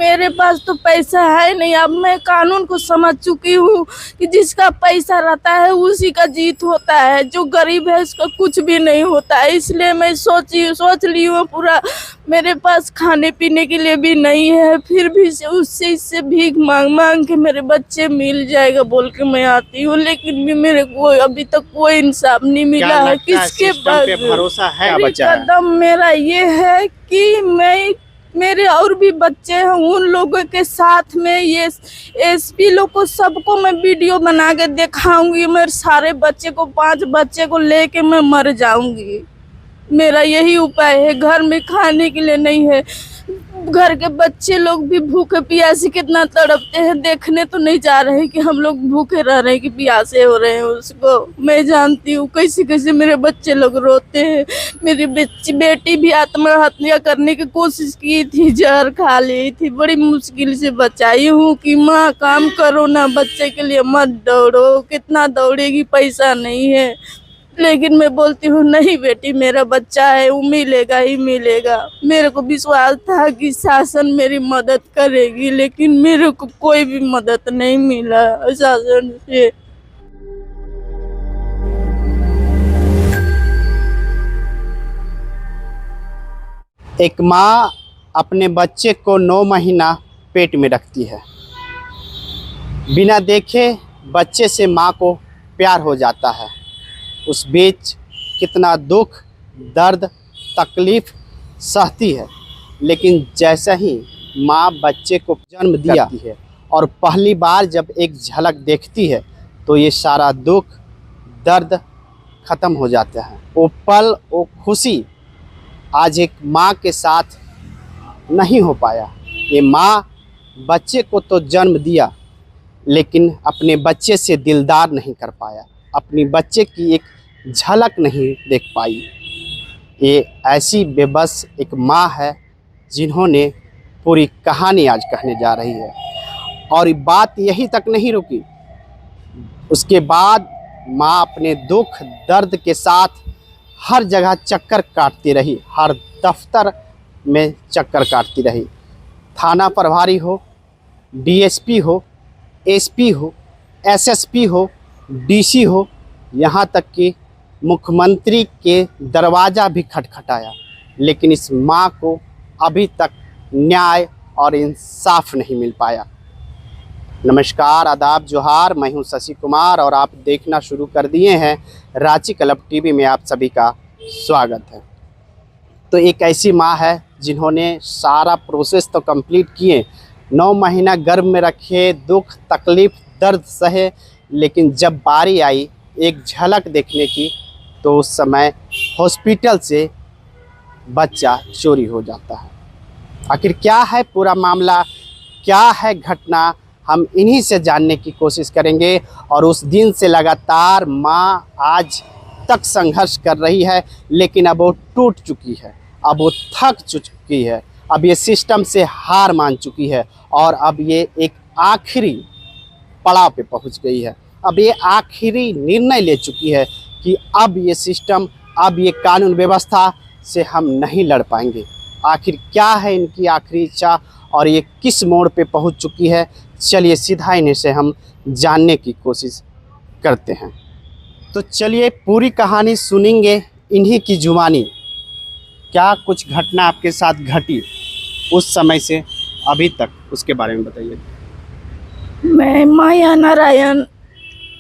मेरे पास तो पैसा है नहीं। अब मैं कानून को समझ चुकी हूँ कि जिसका पैसा रहता है उसी का जीत होता है, जो गरीब है उसका कुछ भी नहीं होता है। इसलिए मैं सोच ली हूँ पूरा। मेरे पास खाने पीने के लिए भी नहीं है, फिर भी उससे इससे भीख मांग मांग के मेरे बच्चे मिल जाएगा बोल के मैं आती हूँ, लेकिन भी मेरे को अभी तक कोई इंसाफ नहीं मिला है। किसके पास भरोसा है? कदम मेरा ये है कि मेरे और भी बच्चे हैं, उन लोगों के साथ में ये एसपी लोग को सबको मैं वीडियो बना के दिखाऊंगी। मेरे सारे बच्चे को 5 बच्चे को लेके मैं मर जाऊंगी। मेरा यही उपाय है। घर में खाने के लिए नहीं है, घर के बच्चे लोग भी भूखे प्यासे कितना तड़पते हैं, देखने तो नहीं जा रहे कि हम लोग भूखे रह रहे हैं कि प्यासे हो रहे हैं। उसको मैं जानती हूँ कैसे कैसे मेरे बच्चे लोग रोते हैं। मेरी बेटी भी आत्महत्या करने की कोशिश की थी, जहर खा ली थी। बड़ी मुश्किल से बचाई हूँ कि माँ काम करो ना, बच्चे के लिए मत दौड़ो, कितना दौड़ेगी, पैसा नहीं है। लेकिन मैं बोलती हूँ नहीं बेटी, मेरा बच्चा है, वो मिलेगा ही मिलेगा। मेरे को विश्वास था कि शासन मेरी मदद करेगी, लेकिन मेरे को कोई भी मदद नहीं मिला शासन से। एक माँ अपने बच्चे को 9 महीना पेट में रखती है, बिना देखे बच्चे से माँ को प्यार हो जाता है। उस बीच कितना दुख, दर्द, तकलीफ सहती है, लेकिन जैसे ही माँ बच्चे को जन्म दिया है और पहली बार जब एक झलक देखती है तो ये सारा दुख, दर्द ख़त्म हो जाता है। वो पल, वो खुशी आज एक माँ के साथ नहीं हो पाया। ये माँ बच्चे को तो जन्म दिया, लेकिन अपने बच्चे से दिलदार नहीं कर पाया, अपनी बच्चे की एक झलक नहीं देख पाई। ये ऐसी बेबस एक माँ है जिन्होंने पूरी कहानी आज कहने जा रही है। और ये बात यही तक नहीं रुकी, उसके बाद माँ अपने दुख दर्द के साथ हर जगह चक्कर काटती रही, हर दफ्तर में चक्कर काटती रही। थाना प्रभारी हो, डीएसपी हो, एसपी हो, एसएसपी हो, डीसी हो, यहाँ तक कि मुख्यमंत्री के दरवाज़ा भी खटखटाया, लेकिन इस माँ को अभी तक न्याय और इंसाफ नहीं मिल पाया। नमस्कार, आदाब, जोहार, मैं हूं शशि कुमार और आप देखना शुरू कर दिए हैं रांची क्लब टीवी में। आप सभी का स्वागत है। तो एक ऐसी माँ है जिन्होंने सारा प्रोसेस तो कंप्लीट किए, 9 महीना गर्भ में रखे, दुख तकलीफ़ दर्द सहे, लेकिन जब बारी आई एक झलक देखने की तो उस समय हॉस्पिटल से बच्चा चोरी हो जाता है। आखिर क्या है पूरा मामला, क्या है घटना, हम इन्हीं से जानने की कोशिश करेंगे। और उस दिन से लगातार माँ आज तक संघर्ष कर रही है, लेकिन अब वो टूट चुकी है, अब वो थक चुकी है, अब ये सिस्टम से हार मान चुकी है और अब ये एक आखिरी पड़ाव पे पहुंच गई है। अब ये आखिरी निर्णय ले चुकी है कि अब ये सिस्टम, अब ये कानून व्यवस्था से हम नहीं लड़ पाएंगे। आखिर क्या है इनकी आखिरी इच्छा और ये किस मोड़ पे पहुंच चुकी है, चलिए सीधा इन्हीं से हम जानने की कोशिश करते हैं। तो चलिए पूरी कहानी सुनेंगे इन्हीं की जुबानी। क्या कुछ घटना आपके साथ घटी उस समय से अभी तक, उसके बारे में बताइए। मैं माया नारायण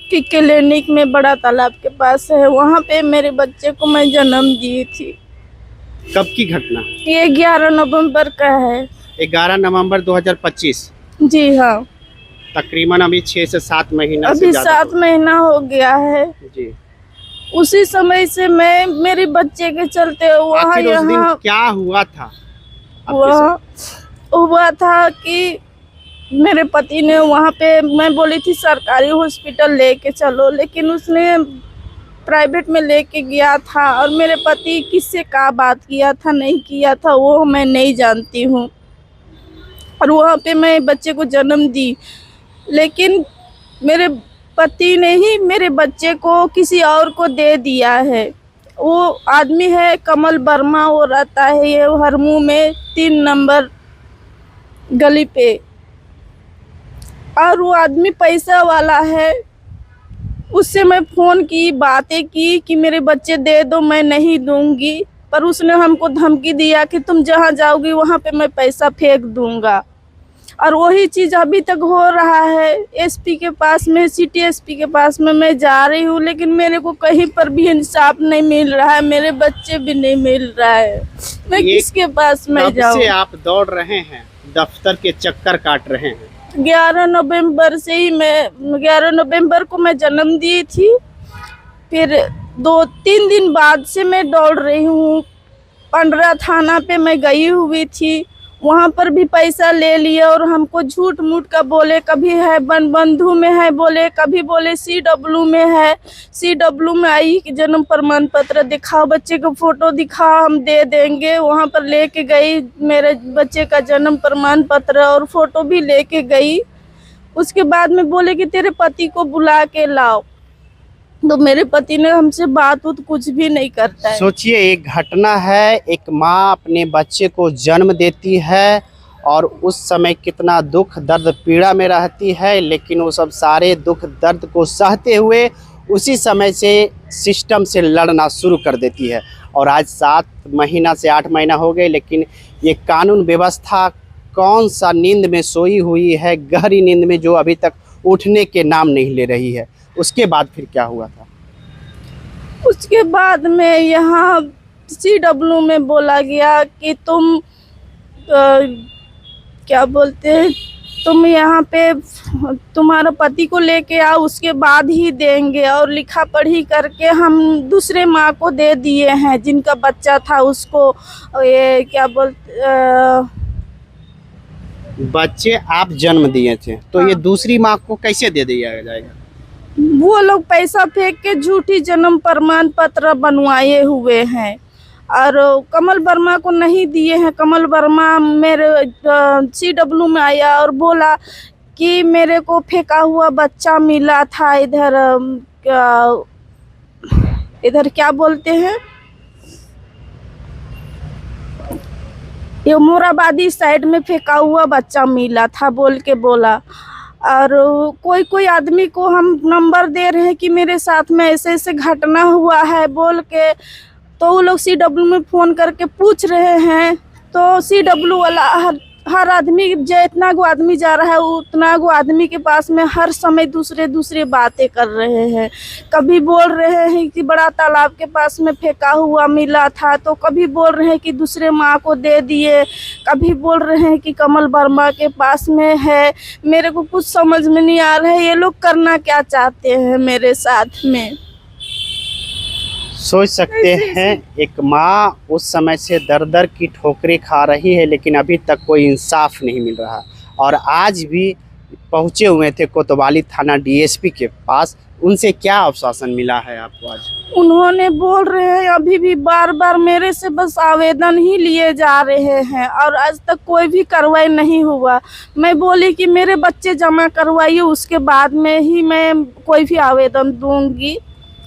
की क्लिनिक में बड़ा तालाब के पास है, वहाँ पे मेरे बच्चे को मैं जन्म दी थी। कब की घटना? ये 11 नवंबर का है। 11 नवंबर 2025। जी हाँ, तकरीबन अभी 6 से 7 महीना अभी 7 महीना हो गया है जी। उसी समय से मैं मेरे बच्चे के चलते वहाँ यहाँ क्या हुआ था? वहाँ हुआ था कि मेरे पति ने वहाँ पे, मैं बोली थी सरकारी हॉस्पिटल लेके चलो, लेकिन उसने प्राइवेट में लेके गया था और मेरे पति किससे क्या बात किया था नहीं किया था वो मैं नहीं जानती हूँ। और वहाँ पे मैं बच्चे को जन्म दी, लेकिन मेरे पति ने ही मेरे बच्चे को किसी और को दे दिया है। वो आदमी है कमल वर्मा, वो रहता है ये हरमू में 3 नंबर गली पे। और वो आदमी पैसा वाला है, उससे मैं फ़ोन की, बातें की कि मेरे बच्चे दे दो, मैं नहीं दूंगी। पर उसने हमको धमकी दिया कि तुम जहाँ जाओगी वहाँ पे मैं पैसा फेंक दूंगा। और वही चीज़ अभी तक हो रहा है। एसपी के पास में, सिटी एसपी के पास में मैं जा रही हूँ, लेकिन मेरे को कहीं पर भी इंसाफ नहीं मिल रहा है, मेरे बच्चे भी नहीं मिल रहा है। मैं किसके पास में जाऊँ? कब से आप दौड़ रहे हैं, दफ्तर के चक्कर काट रहे हैं? 11 नवंबर से ही मैं 11 नवंबर को मैं जन्म दी थी। फिर 2-3 दिन बाद से मैं दौड़ रही हूँ। 15 थाना पे मैं गई हुई थी, वहाँ पर भी पैसा ले लिया और हमको झूठ मूठ का बोले, कभी है बंधु में है बोले, कभी बोले CW में है, CW में आई कि जन्म प्रमाण पत्र दिखाओ, बच्चे का फोटो दिखाओ, हम दे देंगे। वहाँ पर लेके गई मेरे बच्चे का जन्म प्रमाण पत्र और फोटो भी लेके गई। उसके बाद में बोले कि तेरे पति को बुला के लाओ, तो मेरे पति ने हमसे बात उत कुछ भी नहीं करता है। सोचिए, एक घटना है, एक माँ अपने बच्चे को जन्म देती है और उस समय कितना दुख दर्द पीड़ा में रहती है, लेकिन वो सब सारे दुख दर्द को सहते हुए उसी समय से सिस्टम से लड़ना शुरू कर देती है। और आज 7 महीना से 8 महीना हो गए, लेकिन ये कानून व्यवस्था कौन सा नींद में सोई हुई है, गहरी नींद में, जो अभी तक उठने के नाम नहीं ले रही है। उसके बाद फिर क्या हुआ था? उसके बाद में यहाँ CW में बोला गया कि तुम क्या बोलते हैं, तुम यहाँ पे तुम्हारा पति को लेके आओ, उसके बाद ही देंगे। और लिखा पढ़ी करके हम दूसरे माँ को दे दिए हैं, जिनका बच्चा था उसको। ये क्या बोलते, बच्चे आप जन्म दिए थे, तो हाँ। ये दूसरी माँ को कैसे दे दिया जाएगा? वो लोग पैसा फेंक के झूठी जन्म प्रमाण पत्र बनवाए हुए हैं और कमल वर्मा को नहीं दिए हैं। कमल वर्मा मेरे CW में आया और बोला कि मेरे को फेंका हुआ बच्चा मिला था इधर क्या बोलते हैं, ये मोराबादी साइड में फेंका हुआ बच्चा मिला था बोल के बोला। और कोई आदमी को हम नंबर दे रहे हैं कि मेरे साथ में ऐसे ऐसे घटना हुआ है बोल के, तो वो लोग CW में फ़ोन करके पूछ रहे हैं। तो CW वाला हर आदमी, जितना गो आदमी जा रहा है उतना गो आदमी के पास में हर समय दूसरे बातें कर रहे हैं। कभी बोल रहे हैं कि बड़ा तालाब के पास में फेंका हुआ मिला था, तो कभी बोल रहे हैं कि दूसरे माँ को दे दिए, कभी बोल रहे हैं कि कमल वर्मा के पास में है। मेरे को कुछ समझ में नहीं आ रहा है, ये लोग करना क्या चाहते हैं मेरे साथ में। सोच सकते हैं, एक माँ उस समय से दर दर की ठोकरें खा रही है, लेकिन अभी तक कोई इंसाफ नहीं मिल रहा। और आज भी पहुँचे हुए थे कोतवाली थाना DSP के पास, उनसे क्या आश्वासन मिला है आपको आज? उन्होंने बोल रहे हैं अभी भी बार मेरे से बस आवेदन ही लिए जा रहे हैं और आज तक कोई भी कार्रवाई नहीं हुआ। मैं बोली कि मेरे बच्चे जमा करवाइए, उसके बाद में ही मैं कोई भी आवेदन दूंगी।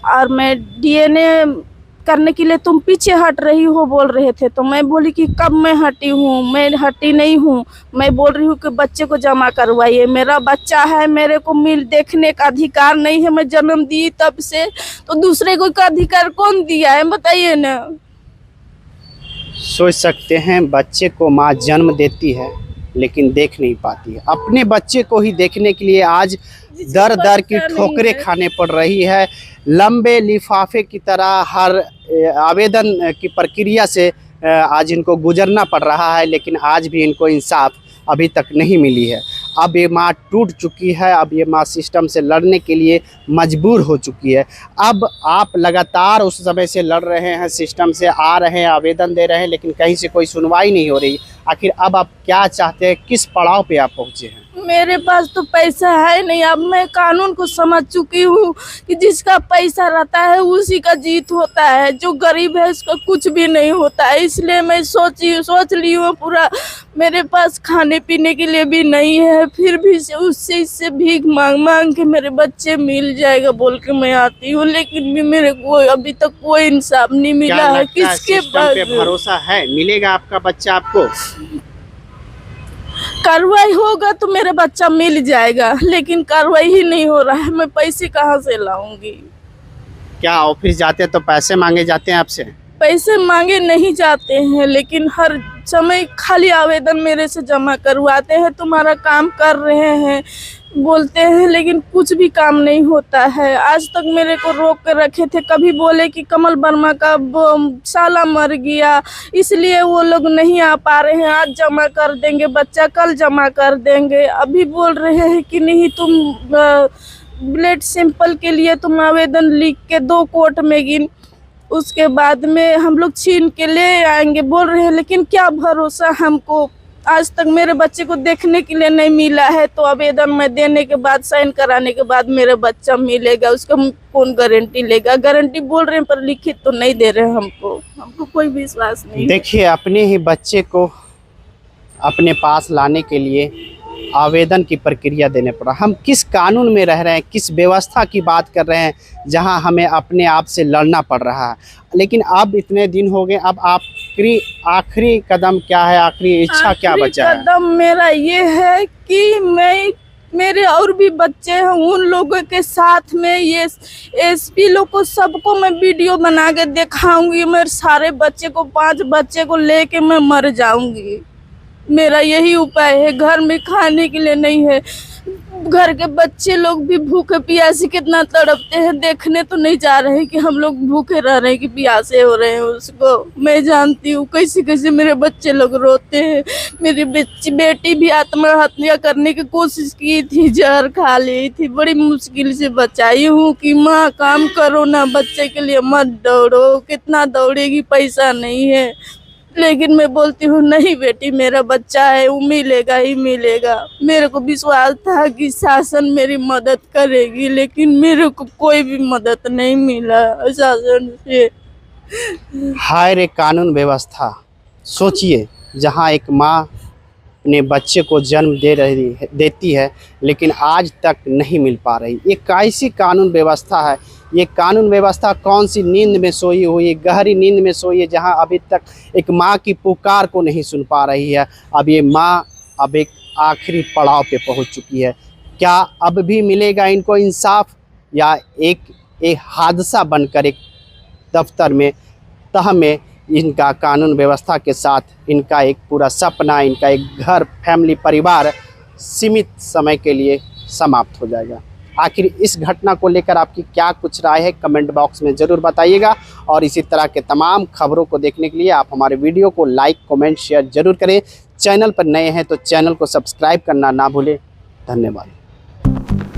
और मैं DNA करने के लिए तुम पीछे हट रही हो बोल रहे थे, तो मैं बोली कि कब मैं हटी हूँ, मैं हटी नहीं हूँ। मैं बोल रही हूँ कि बच्चे को जमा करवाइए, मेरा बच्चा है, मेरे को देखने का अधिकार नहीं है। मैं जन्म दी तब से, तो दूसरे को का अधिकार कौन दिया है बताइए ना। सोच सकते हैं, बच्चे को माँ जन्म देती है लेकिन देख नहीं पाती है। अपने बच्चे को ही देखने के लिए आज दर दर की ठोकरें खाने पड़ रही है। लंबे लिफाफे की तरह हर आवेदन की प्रक्रिया से आज इनको गुजरना पड़ रहा है, लेकिन आज भी इनको इंसाफ अभी तक नहीं मिली है। अब ये माँ टूट चुकी है, अब ये माँ सिस्टम से लड़ने के लिए मजबूर हो चुकी है। अब आप लगातार उस समय से लड़ रहे हैं, सिस्टम से आ रहे हैं, आवेदन दे रहे हैं, लेकिन कहीं से कोई सुनवाई नहीं हो रही। आखिर अब आप क्या चाहते हैं, किस पड़ाव पे आप पहुँचे हैं? मेरे पास तो पैसा है नहीं। अब मैं कानून को समझ चुकी हूँ कि जिसका पैसा रहता है उसी का जीत होता है, जो गरीब है उसका कुछ भी नहीं होता है। इसलिए मैं सोच ली हूँ पूरा, मेरे पास खाने पीने के लिए भी नहीं है, फिर भी इससे भीख मांग के मेरे बच्चे मिल जाएगा बोल के मैं आती हूँ, लेकिन भी मेरे को अभी तक कोई इंसाफ नहीं मिला है। किसके पास भरोसा है मिलेगा आपका बच्चा आपको? कार्रवाई होगा तो मेरा बच्चा मिल जाएगा, लेकिन कार्रवाई ही नहीं हो रहा है। मैं पैसे कहाँ से लाऊंगी? क्या ऑफिस जाते हैं तो पैसे मांगे जाते हैं आपसे? पैसे मांगे नहीं जाते हैं, लेकिन हर समय खाली आवेदन मेरे से जमा करवाते हैं, तुम्हारा काम कर रहे हैं बोलते हैं, लेकिन कुछ भी काम नहीं होता है। आज तक मेरे को रोक कर रखे थे, कभी बोले कि कमल वर्मा का साला मर गया इसलिए वो लोग नहीं आ पा रहे हैं, आज जमा कर देंगे बच्चा, कल जमा कर देंगे। अभी बोल रहे हैं कि नहीं, तुम ब्लड सैंपल के लिए तुम आवेदन लिख के दो कोर्ट में गिन, उसके बाद में हम लोग छीन के ले आएंगे बोल रहे हैं। लेकिन क्या भरोसा हमको, आज तक मेरे बच्चे को देखने के लिए नहीं मिला है। तो आवेदन में देने के बाद, साइन कराने के बाद मेरा बच्चा मिलेगा, उसका कौन गारंटी लेगा? गारंटी बोल रहे हैं पर लिखित तो नहीं दे रहे हैं हमको कोई विश्वास नहीं। देखिए, अपने ही बच्चे को अपने पास लाने के लिए आवेदन की प्रक्रिया देने पड़ा। हम किस कानून में रह रहे हैं, किस व्यवस्था की बात कर रहे हैं जहां हमें अपने आप से लड़ना पड़ रहा है। लेकिन अब इतने दिन हो गए, अब आखिरी कदम क्या है, आखिरी इच्छा क्या बचा है? कदम मेरा ये है कि मेरे और भी बच्चे हैं, उन लोगों के साथ में ये एसपी लोग को सबको मैं वीडियो बना के दिखाऊंगी। मेरे सारे बच्चे को, 5 बच्चे को लेके मैं मर जाऊंगी। मेरा यही उपाय है। घर में खाने के लिए नहीं है, घर के बच्चे लोग भी भूखे प्यासे कितना तड़पते हैं, देखने तो नहीं जा रहे कि हम लोग भूखे रह रहे हैं कि प्यासे हो रहे हैं। उसको मैं जानती हूँ कैसे कैसे मेरे बच्चे लोग रोते हैं। मेरी बेटी भी आत्महत्या करने की कोशिश की थी, जहर खा ली थी, बड़ी मुश्किल से बचाई हूँ कि माँ काम करो ना, बच्चे के लिए मत दौड़ो, कितना दौड़ेगी, पैसा नहीं है। लेकिन मैं बोलती हूँ नहीं बेटी, मेरा बच्चा है, वो मिलेगा ही मिलेगा। मेरे को विश्वास था कि शासन मेरी मदद करेगी, लेकिन मेरे को कोई भी मदद नहीं मिला शासन से। हाय रे कानून व्यवस्था। सोचिए, जहाँ एक माँ अपने बच्चे को जन्म देती है, लेकिन आज तक नहीं मिल पा रही। ये कैसी कानून व्यवस्था है? ये कानून व्यवस्था कौन सी नींद में सोई हुई है, गहरी नींद में सोई है, जहां अभी तक एक माँ की पुकार को नहीं सुन पा रही है। अब ये माँ अब एक आखिरी पड़ाव पे पहुंच चुकी है। क्या अब भी मिलेगा इनको इंसाफ, या एक हादसा बनकर एक दफ्तर में, तह में इनका कानून व्यवस्था के साथ इनका एक पूरा सपना, इनका एक घर, फैमिली, परिवार सीमित समय के लिए समाप्त हो जाएगा? आखिर इस घटना को लेकर आपकी क्या कुछ राय है, कमेंट बॉक्स में ज़रूर बताइएगा। और इसी तरह के तमाम खबरों को देखने के लिए आप हमारे वीडियो को लाइक, कमेंट, शेयर ज़रूर करें। चैनल पर नए हैं तो चैनल को सब्सक्राइब करना ना भूलें। धन्यवाद।